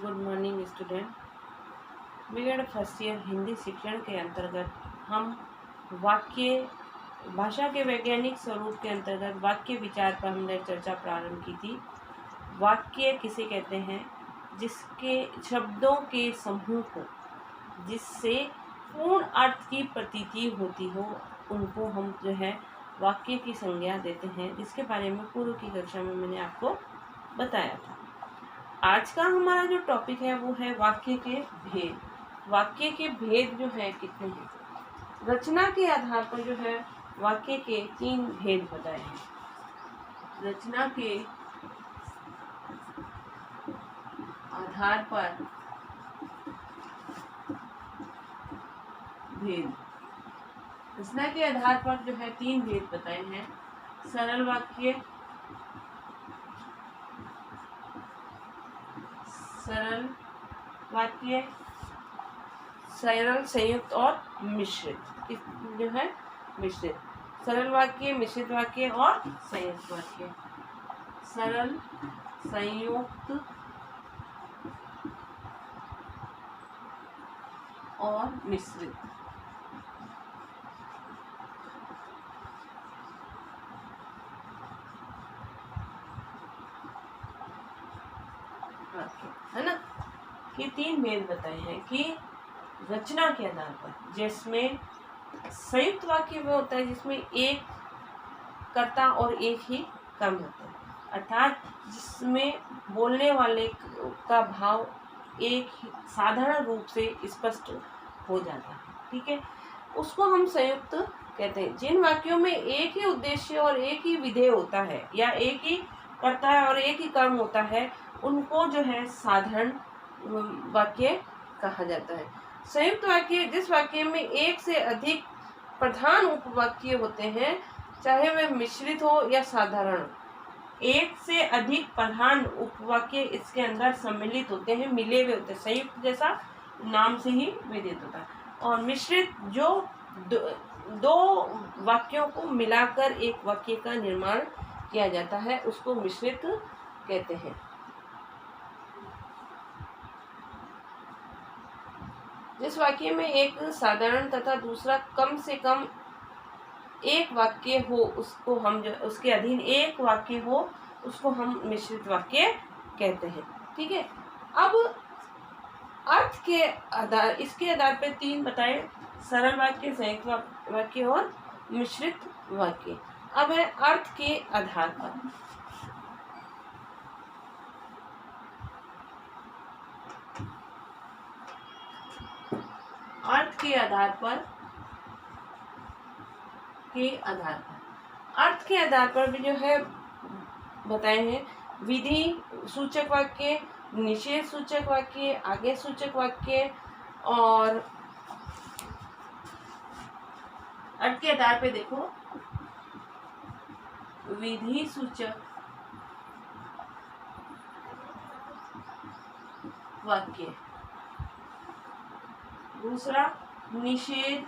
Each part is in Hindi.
Good morning student. BEd first year Hindi शिक्षण के अंतर्गत हम वाक्य भाषा के वैज्ञानिक स्वरूप के अंतर्गत वाक्य विचार पर हमने चर्चा प्रारंभ की थी। वाक्य किसे कहते हैं? जिसके शब्दों के समूह को जिससे पूर्ण अर्थ की प्रतीति होती हो, उनको हम जो है वाक्य की संज्ञा देते हैं, जिसके बारे में पूर्व की कक्षा में मैंने आपको बताया था। आज का हमारा जो टॉपिक है वो है वाक्य के भेद। वाक्य के भेद जो है कितने हैं? रचना के आधार पर जो है वाक्य के 3 भेद बताए हैं। रचना के आधार पर भेद, रचना के आधार पर जो है 3 भेद बताए हैं। सरल वाक्य, सरल संयुक्त और मिश्रित। जो है मिश्रित, सरल वाक्य, मिश्रित वाक्य और संयुक्त वाक्य। सरल, संयुक्त और मिश्रित। है ना? ये 3 भेद बताए हैं कि रचना के आधार पर, जिसमें संयुक्त वाक्य वो होता है जिसमें एक कर्ता और एक ही कर्म होता है, अर्थात जिसमें बोलने वाले का भाव एक ही साधारण रूप से स्पष्ट हो जाता है। ठीक है, उसको हम संयुक्त कहते हैं। जिन वाक्यों में एक ही उद्देश्य और एक ही विधेय होता है या एक ही कर्ता है और एक ही कर्म होता है, उनको जो है साधारण वाक्य कहा जाता है। संयुक्त वाक्य, जिस वाक्य में एक से अधिक प्रधान उपवाक्य होते हैं, चाहे वह मिश्रित हो या साधारण, एक से अधिक प्रधान उपवाक्य इसके अंदर सम्मिलित होते हैं, मिले हुए होते हैं। संयुक्त जैसा नाम से ही विदित होता है। और मिश्रित जो दो वाक्यों को मिलाकर एक वाक्य का निर्माण किया जाता है, उसको मिश्रित कहते हैं। जिस वाक्य में एक साधारण तथा दूसरा कम से कम एक वाक्य हो, उसको हम उसके अधीन एक वाक्य हो, उसको हम मिश्रित वाक्य कहते हैं। ठीक है, अब अर्थ के आधार, इसके आधार पर 3 बताए, सरल वाक्य, संयुक्त वाक्य और मिश्रित वाक्य। अब है अर्थ के आधार पर। अर्थ के आधार पर अर्थ के आधार पर भी जो है बताए हैं। विधि सूचक वाक्य, निषेध सूचक वाक्य, आज्ञा सूचक वाक्य। और अर्थ के आधार पे देखो, विधि सूचक वाक्य, दूसरा निषेध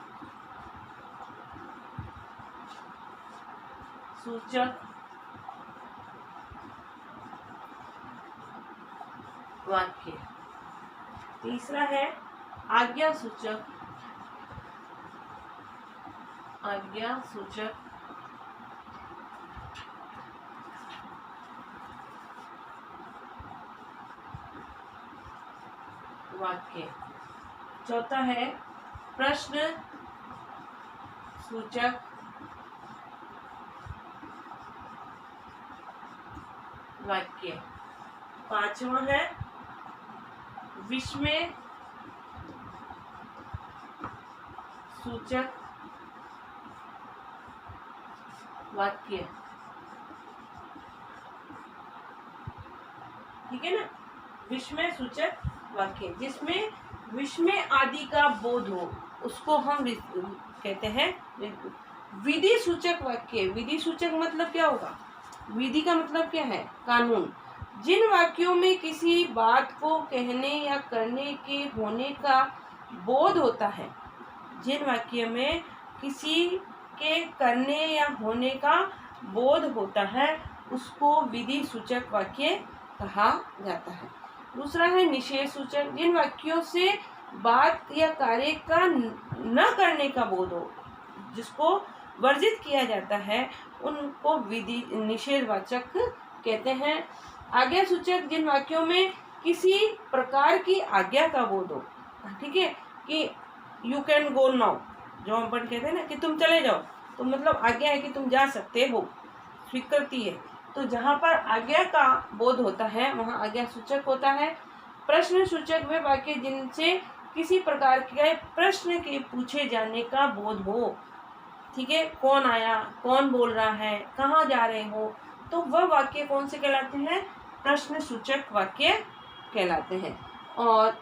सूचक वाक्य, तीसरा है आज्ञा सूचक वाक्य, चौथा है प्रश्न सूचक वाक्य, पांचवा है विस्मय सूचक वाक्य। ठीक है ना? विस्मय सूचक वाक्य, जिसमें विस्मय आदि का बोध हो, उसको हम कहते हैं विधि सूचक वाक्य। विधि सूचक मतलब क्या होगा? विधि का मतलब क्या है? कानून। जिन वाक्यों में किसी बात को कहने या करने के होने का बोध होता है, जिन वाक्यों में किसी के करने या होने का बोध होता है, उसको विधि सूचक वाक्य कहा जाता है। दूसरा है निषेध सूचक, जिन वाक्यों से बात या कार्य का न करने का बोध हो, जिसको वर्जित किया जाता है, उनको विधि निषेधवाचक कहते हैं। आज्ञा सूचक, जिन वाक्यों में किसी प्रकार की आज्ञा का बोध हो, ठीक है, कि यू कैन गो नाउ, जो हम कहते हैं ना कि तुम चले जाओ, तो मतलब आज्ञा है कि तुम जा सकते हो, स्वीकृति है। तो जहाँ पर आज्ञा का बोध होता है वहाँ आज्ञा सूचक होता है। प्रश्न सूचक वे वाक्य जिनसे किसी प्रकार के प्रश्न के पूछे जाने का बोध हो, ठीक है, कौन आया, कौन बोल रहा है, कहाँ जा रहे हो, तो वह वाक्य कौन से कहलाते हैं? प्रश्न सूचक वाक्य कहलाते हैं। और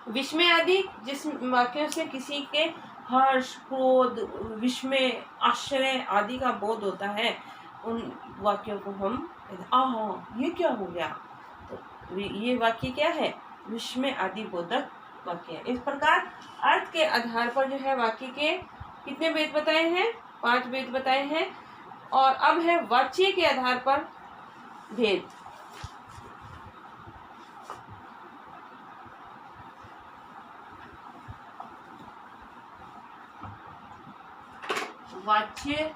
विस्मय आदि, जिस वाक्यों से किसी के हर्ष, क्रोध, विस्मय, आश्चर्य आदि का बोध होता है, उन वाक्यों को हम आहा ये क्या हो गया, तो ये वाक्य क्या है? विस्मय आदि बोधक वाक्य है। इस प्रकार अर्थ के आधार पर जो है वाक्य के कितने भेद बताए हैं? 5 भेद बताए हैं। और अब है वाच्य के आधार पर भेद। वाच्य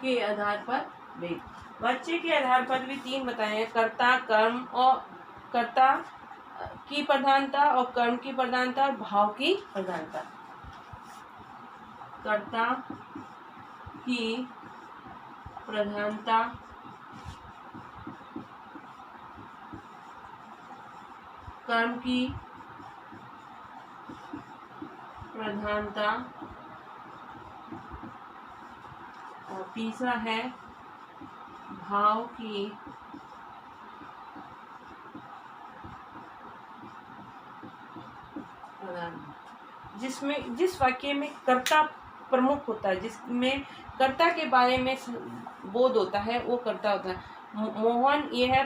के आधार पर भेद। वाच्य के आधार पर भी 3 बताए हैं, कर्ता, कर्म और कर्ता की प्रधानता और कर्म की प्रधानता और भाव की प्रधानता। कर्ता की प्रधानता, कर्म की प्रधानता और तीसरा है भाव की प्रधानता। जिसमें जिस वाक्य में कर्ता प्रमुख होता है, जिसमें कर्ता के बारे में बोध होता है, वो कर्ता होता है। मोहन यह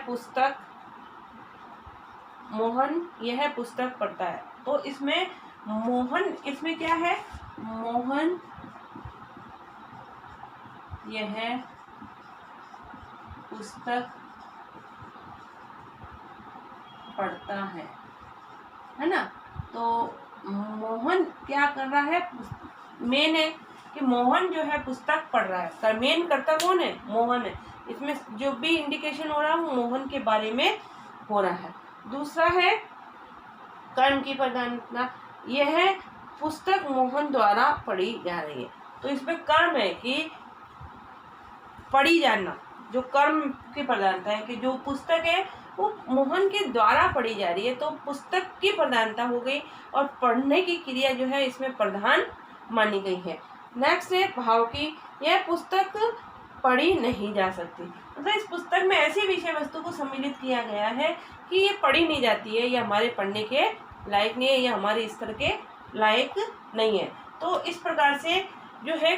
पुस्तक पढ़ता है, तो इसमें मोहन, इसमें क्या है? मोहन यह पुस्तक पढ़ता है ना। तो मोहन क्या कर रहा है? मेन है कि मोहन जो है पुस्तक पढ़ रहा है। मेन कर्ता कौन है? मोहन है। इसमें जो भी इंडिकेशन हो रहा है वो मोहन के बारे में हो रहा है। दूसरा है कर्म की प्रधानता, यह पुस्तक मोहन द्वारा पढ़ी जा रही है। तो इसमें कर्म है कि पढ़ी जाना, जो कर्म की प्रधानता है कि जो पुस्तक है वो मोहन के द्वारा पढ़ी जा रही है, तो पुस्तक की प्रधानता हो गई और पढ़ने की क्रिया जो है इसमें प्रधान मानी गई है। नेक्स्ट है भाव की, यह पुस्तक पढ़ी नहीं जा सकती। मतलब इस पुस्तक में ऐसी विषय वस्तु को सम्मिलित किया गया है कि ये पढ़ी नहीं जाती है, ये हमारे पढ़ने के लायक नहीं है, ये हमारे स्तर के लायक नहीं है। तो इस प्रकार से जो है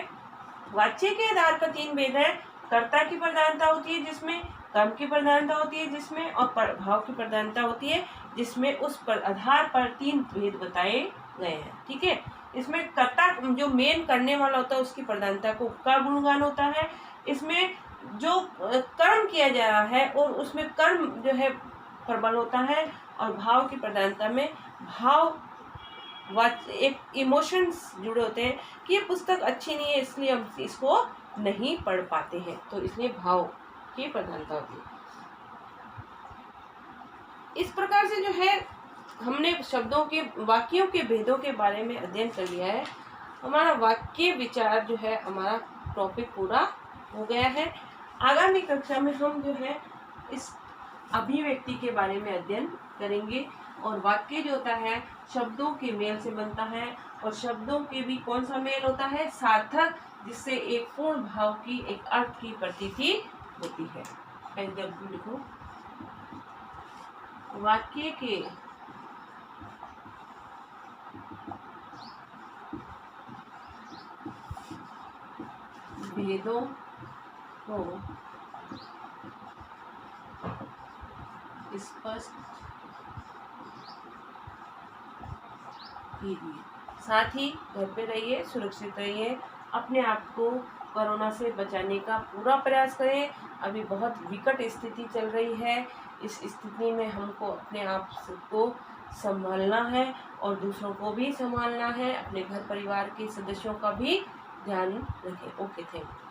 वाच्य के आधार पर 3 भेद है। कर्ता की प्रधानता होती है जिसमें, कर्म की प्रधानता होती है जिसमें, और भाव की प्रधानता होती है जिसमें। उस पर आधार पर 3 भेद बताए गए हैं, ठीक है। इसमें कर्ता जो मेन करने वाला होता है उसकी प्रधानता को का गुणगान होता है। इसमें जो कर्म किया जा रहा है और उसमें कर्म जो है प्रबल होता है, और भाव की प्रधानता में भाव एक इमोशंस जुड़े होते हैं कि ये पुस्तक अच्छी नहीं है इसलिए हम इसको नहीं पढ़ पाते हैं, तो इसलिए भाव की प्रधानता होती है। इस प्रकार से जो है हमने शब्दों के, वाक्यों के भेदों के बारे में अध्ययन कर लिया है। हमारा वाक्य विचार जो है, हमारा टॉपिक पूरा हो गया है। आगामी कक्षा में हम जो है इस अभिव्यक्ति के बारे में अध्ययन करेंगे। और वाक्य जो होता है शब्दों के मेल से बनता है, और शब्दों के भी कौन सा मेल होता है? सार्थक, जिससे एक पूर्ण भाव की, एक अर्थ की प्रतीति होती है। लिखो, वाक्य के भेदों को स्पष्ट कीजिए। साथ ही घर पे रहिए, सुरक्षित रहिए, अपने आप को कोरोना से बचाने का पूरा प्रयास करें। अभी बहुत विकट स्थिति चल रही है। इस स्थिति में हमको अपने आप को संभालना है और दूसरों को भी संभालना है, अपने घर परिवार के सदस्यों का भी ध्यान रखें। Okay, thank you.